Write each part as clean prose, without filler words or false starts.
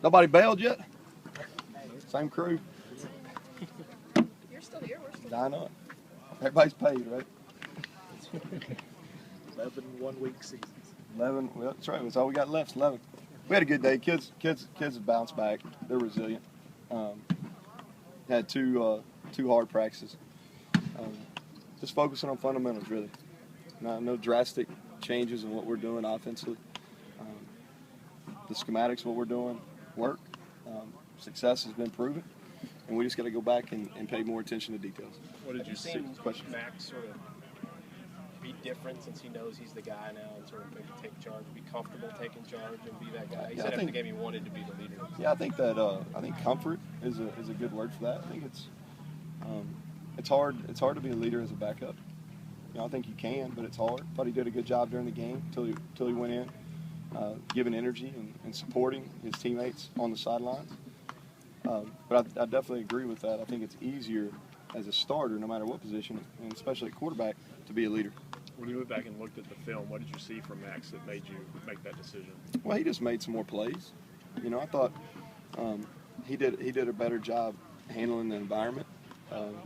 Nobody bailed yet? Same crew. You're still here. We're still I know it. Everybody's paid, right? 11 one-week seasons. 11. Well, that's right. That's all we got left. 11. We had a good day. Kids have bounced back. They're resilient. Had two hard practices. Just focusing on fundamentals, really. No drastic changes in what we're doing offensively. The schematics, what we're doing, work. Success has been proven, and we just got to go back and pay more attention to details. What did you see Max sort of be different since he knows he's the guy now and sort of maybe take charge, be comfortable taking charge and be that guy? He said after the game he wanted to be the leader. Yeah, I think that comfort is a good word for that. I think it's hard to be a leader as a backup. You know, I think you can, but it's hard. Thought he did a good job during the game till he went in, giving energy and supporting his teammates on the sidelines. But I definitely agree with that. I think it's easier as a starter, no matter what position, and especially at quarterback, to be a leader. When you went back and looked at the film, what did you see from Max that made you make that decision? Well, he just made some more plays. You know, I thought he did a better job handling the environment, and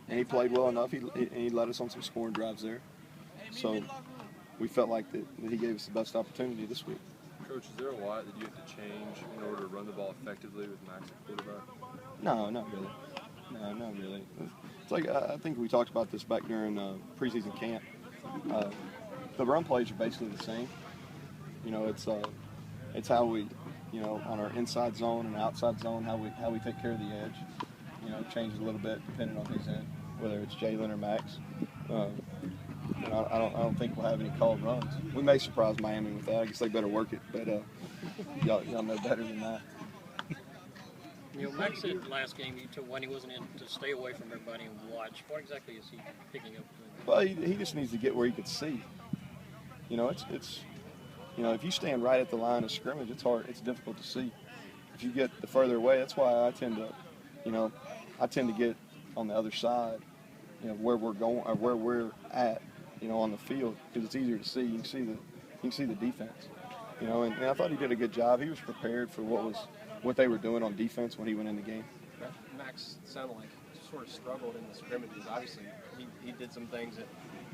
he played well enough. He led us on some scoring drives there. So we felt like that he gave us the best opportunity this week. Coach, is there a lot that you have to change in order to run the ball effectively with Max at quarterback? No, not really. No, not really. It's like I think we talked about this back during preseason camp. The run plays are basically the same. You know, it's how we, you know, on our inside zone and outside zone, how we take care of the edge. You know, it changes a little bit depending on who's in, whether it's Jalen or Max. I don't think we'll have any called runs. We may surprise Miami with that. I guess they better work it, but y'all know better than that. You know, Max said last game when he wasn't in to stay away from everybody and watch. What exactly is he picking up? Well, he just needs to get where he could see. You know, it's you know, if you stand right at the line of scrimmage, it's hard. It's difficult to see. If you get the further away, that's why I tend to get on the other side. You know, where we're going or where we're at. You know, on the field, because it's easier to see. You can see the defense. You know, and I thought he did a good job. He was prepared for what they were doing on defense when he went in the game. Max sounded like he sort of struggled in the scrimmages. Obviously, he did some things that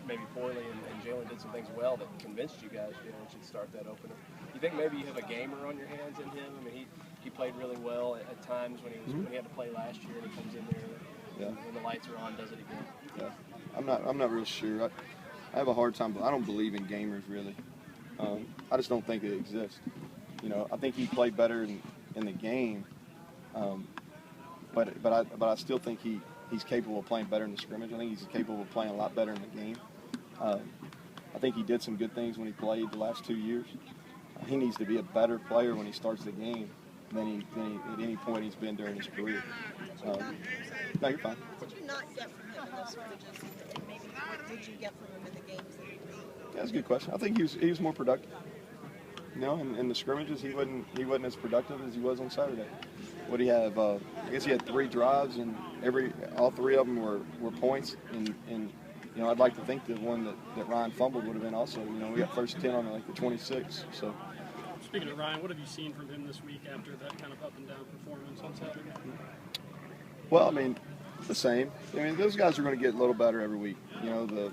maybe poorly, and Jalen did some things well that convinced you guys, you know, should start that opener. You think maybe you have a gamer on your hands in him? I mean, he played really well at times when he had to play last year, and he comes in there when the lights are on, does it again. Yeah, I'm not real sure. I have a hard time. I don't believe in gamers really. I just don't think they exist. You know, I think he played better in the game, but I still think he's capable of playing better in the scrimmage. I think he's capable of playing a lot better in the game. I think he did some good things when he played the last 2 years. He needs to be a better player when he starts the game than at any point he's been during his career. No, you're fine. What did you not get from him in those scrimmages, and maybe what did you get from him in the games that he played? Yeah, that's a good question. I think he was more productive. You know, in the scrimmages, he wasn't as productive as he was on Saturday. What do you have? I guess he had 3 drives, and all 3 of them were points. And you know, I'd like to think the one that Ryan fumbled would have been also. You know, we got first 10 on like the 26. So. Speaking of Ryan, what have you seen from him this week after that kind of up and down performance on Saturday? Well, I mean, the same. I mean, those guys are going to get a little better every week. You know, the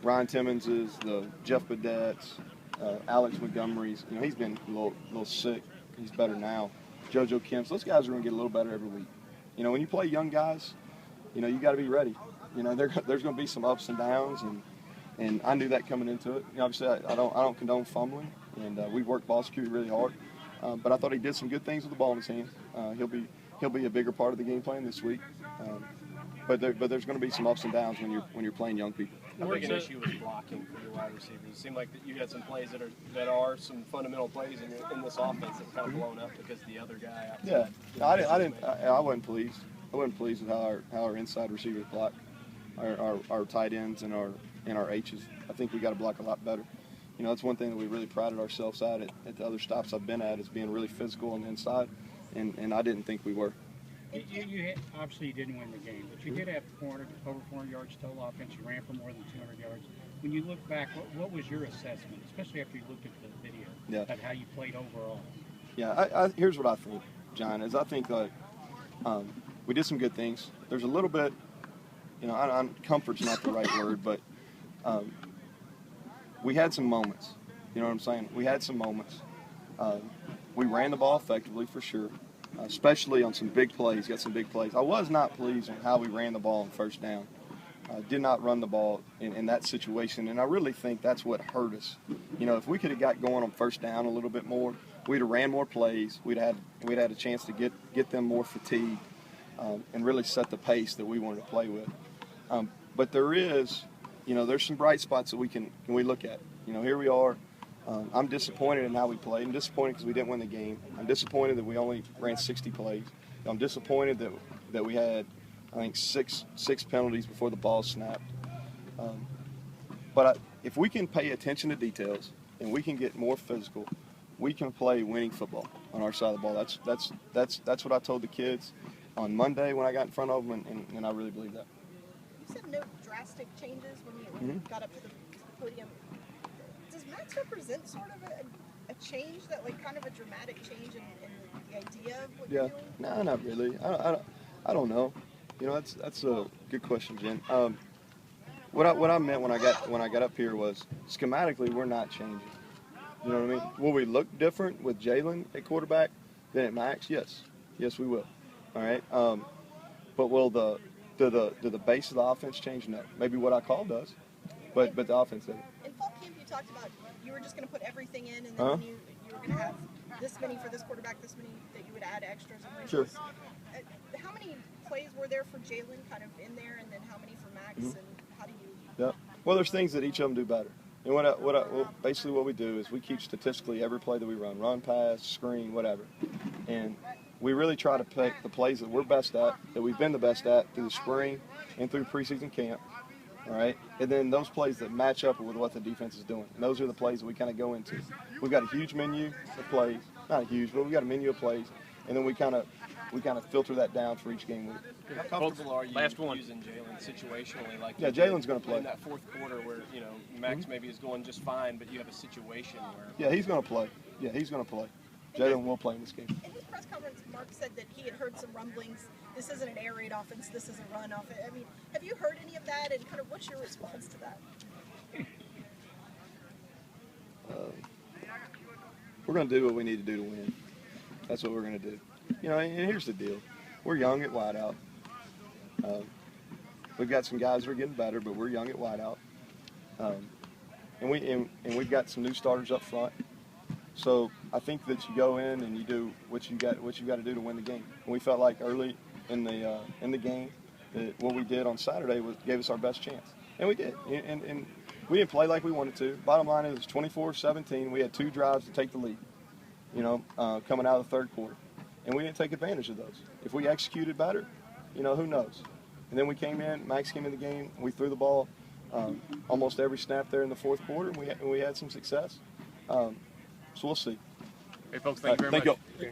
Ryan Timmonses, the Jeff Badetts, Alex Montgomery's. You know, he's been a little sick. He's better now. JoJo Kemp's. Those guys are going to get a little better every week. You know, when you play young guys, you know, you got to be ready. You know, there's going to be some ups and downs, and I knew that coming into it. You know, obviously, I don't condone fumbling, and we worked ball security really hard. But I thought he did some good things with the ball in his hands. He'll be a bigger part of the game plan this week. But there's going to be some ups and downs when you're playing young people. How big an issue was blocking for your wide receivers? It seemed like that you had some plays that are some fundamental plays in this offense that were kind of blown up because the other guy. Yeah, I wasn't pleased. I wasn't pleased with how our inside receivers block, our tight ends and our H's. I think we got to block a lot better. You know, that's one thing that we really prided ourselves at the other stops I've been at, is being really physical on the inside, and I didn't think we were. You obviously didn't win the game, but you did have over 400 yards total offense. You ran for more than 200 yards. When you look back, what was your assessment, especially after you looked at the video, of how you played overall? Yeah, here's what I think, John, is I think that we did some good things. There's a little bit, comfort's not the right word, but we had some moments. You know what I'm saying? We had some moments. We ran the ball effectively for sure, especially on some big plays. Got some big plays. I was not pleased on how we ran the ball on first down. Did not run the ball in that situation, and I really think that's what hurt us. If we could have got going on first down a little bit more, we'd have ran more plays. We'd had a chance to get them more fatigued and really set the pace that we wanted to play with. But there's some bright spots that we look at. Here we are. I'm disappointed in how we played. I'm disappointed because we didn't win the game. I'm disappointed that we only ran 60 plays. I'm disappointed that we had, I think, six penalties before the ball snapped. But if we can pay attention to details and we can get more physical, we can play winning football on our side of the ball. That's what I told the kids on Monday when I got in front of them, and I really believe that. You said no drastic changes when you got up to the podium. Does Max represent sort of a change, that like kind of a dramatic change in the idea of what you're doing? No, not really. I don't know. That's a good question, Jen. What I meant when I got up here was schematically we're not changing. You know what I mean? Will we look different with Jalen at quarterback than at Max? Yes, we will. All right. But will the base of the offense change? No. Maybe what I call does, but the offense doesn't. In fall camp, you talked about you were just going to put everything in, and then you were going to have this many for this quarterback, this many that you would add extras and wrinkles. Sure. How many plays were there for Jalen kind of in there, and then how many for Max, and how do you? Yeah. Well, there's things that each of them do better. And basically what we do is we keep statistically every play that we run, pass, screen, whatever. And we really try to pick the plays that we're best at, that we've been the best at through the spring and through preseason camp. All right, and then those plays that match up with what the defense is doing. And those are the plays that we kind of go into. We've got a huge menu of plays, not huge, but we've got a menu of plays, and then we kind of filter that down for each game week. How comfortable are you Last one. using Jalen situationally? Like Jalen's going to play in that fourth quarter where Max maybe is going just fine, but you have a situation where Yeah, he's going to play. Yeah, he's going to play. Jalen will play in this game. In his press conference, Mark said that he had heard some rumblings. This isn't an air raid offense. This is a run offense. I mean, have you heard any of that? And kind of what's your response to that? We're going to do what we need to do to win. That's what we're going to do. And here's the deal. We're young at wideout. We've got some guys that are getting better, but we're young at wideout. And we've got some new starters up front. So I think that you go in and you do what you got to do to win the game. And we felt like early in the game that what we did on Saturday gave us our best chance, and we did. And we didn't play like we wanted to. Bottom line is 24-17. We had 2 drives to take the lead. Coming out of the third quarter, and we didn't take advantage of those. If we executed better, who knows? And then we came in. Max came in the game. We threw the ball almost every snap there in the fourth quarter, and we had some success. So we'll see. Hey, folks, thank you very much. Thank you.